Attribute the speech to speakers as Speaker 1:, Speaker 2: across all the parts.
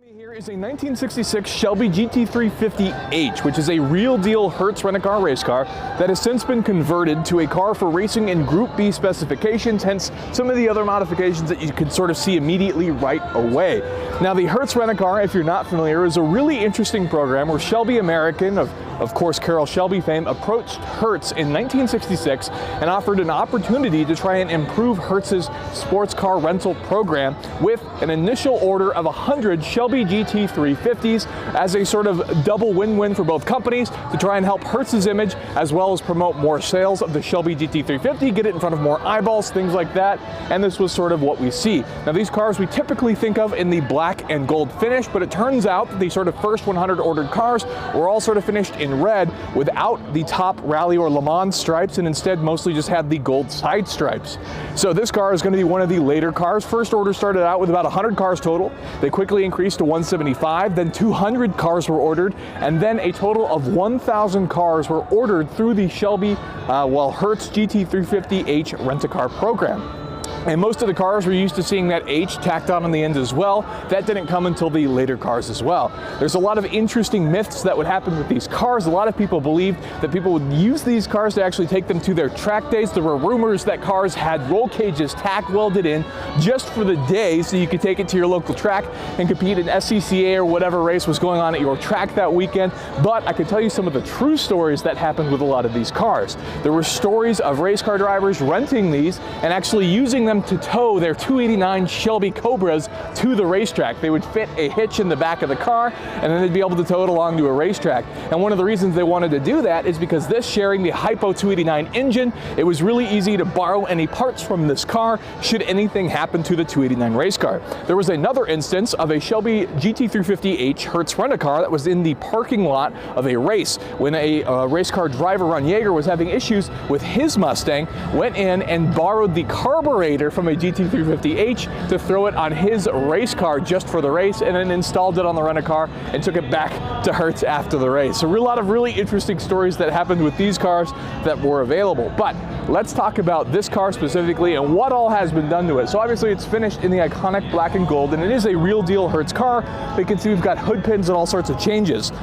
Speaker 1: Here is a 1966 Shelby GT350-H, which is a real deal Hertz rent-a-car race car that has since been converted to a car for racing in Group B specifications, hence some of the other modifications that you can sort of see immediately right away. Now, the Hertz rent-a-car, if you're not familiar, is a really interesting program where Shelby American, of course Carroll Shelby fame, approached Hertz in 1966 and offered an opportunity to try and improve Hertz's sports car rental program with an initial order of 100 Shelby GT350s as a sort of double win-win for both companies to try and help Hertz's image as well as promote more sales of the Shelby GT350, get it in front of more eyeballs, things like that, and this was sort of what we see. Now, these cars we typically think of in the black and gold finish, but it turns out that the sort of first 100 ordered cars were all sort of finished in red without the top rally or Le Mans stripes, and instead mostly just had the gold side stripes. So this car is going to be one of the later cars. First order started out with about 100 cars total. They quickly increased to 175, then 200 cars were ordered, and then a total of 1,000 cars were ordered through the Shelby, Hertz GT350-H rent-a-car program. And most of the cars were used to seeing that H tacked on the end as well. That didn't come until the later cars as well. There's a lot of interesting myths that would happen with these cars. A lot of people believed that people would use these cars to actually take them to their track days. There were rumors that cars had roll cages tack welded in just for the day so you could take it to your local track and compete in SCCA or whatever race was going on at your track that weekend. But I could tell you some of the true stories that happened with a lot of these cars. There were stories of race car drivers renting these and actually using them to tow their 289 Shelby Cobras to the racetrack. They would fit a hitch in the back of the car and then they'd be able to tow it along to a racetrack. And one of the reasons they wanted to do that is because this sharing the Hypo 289 engine, it was really easy to borrow any parts from this car should anything happen to the 289 race car. There was another instance of a Shelby GT350-H Hertz rent-a-car that was in the parking lot of a race when a race car driver, Ron Yeager, was having issues with his Mustang, went in and borrowed the carburetor from a GT350-H to throw it on his race car just for the race, and then installed it on the rent-a-car and took it back to Hertz after the race. So a lot of really interesting stories that happened with these cars that were available. But let's talk about this car specifically and what all has been done to it. So obviously it's finished in the iconic black and gold, and it is a real deal Hertz car. You can see we've got hood pins and all sorts of changes.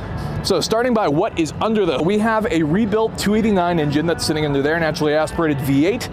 Speaker 1: So starting by what is under the, we have a rebuilt 289 engine that's sitting under there, naturally aspirated V8.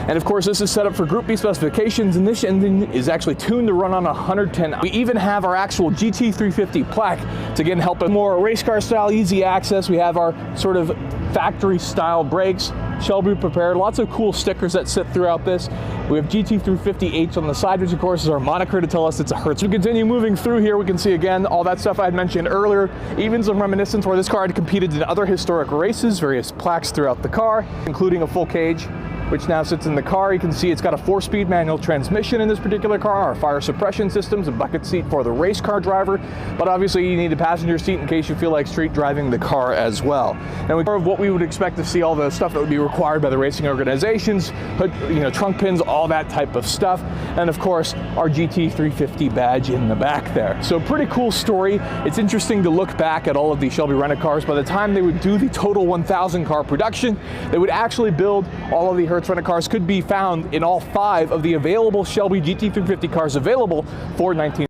Speaker 1: And of course, this is set up for Group B specifications, and this engine is actually tuned to run on 110. We even have our actual GT350 plaque to again help it more race car style, easy access. We have our sort of factory style brakes, Shelby prepared, lots of cool stickers that sit throughout this. We have GT350-H on the side, which of course is our moniker to tell us it's a Hertz. We continue moving through here, we can see again all that stuff I had mentioned earlier, even some reminiscence where this car had competed in other historic races, various plaques throughout the car, including a full cage, which now sits in the car. You can see it's got a 4-speed manual transmission in this particular car, our fire suppression systems, a bucket seat for the race car driver, but obviously you need a passenger seat in case you feel like street driving the car as well. And more of what we would expect to see, all the stuff that would be required by the racing organizations, hood, trunk pins, all that type of stuff, and of course our GT350 badge in the back there. So pretty cool story. It's interesting to look back at all of the Shelby rent-a-cars. By the time they would do the total 1,000 car production, they would actually build all of the Hertz rent-a-cars could be found in all 5 of the available Shelby GT350 cars available for 19.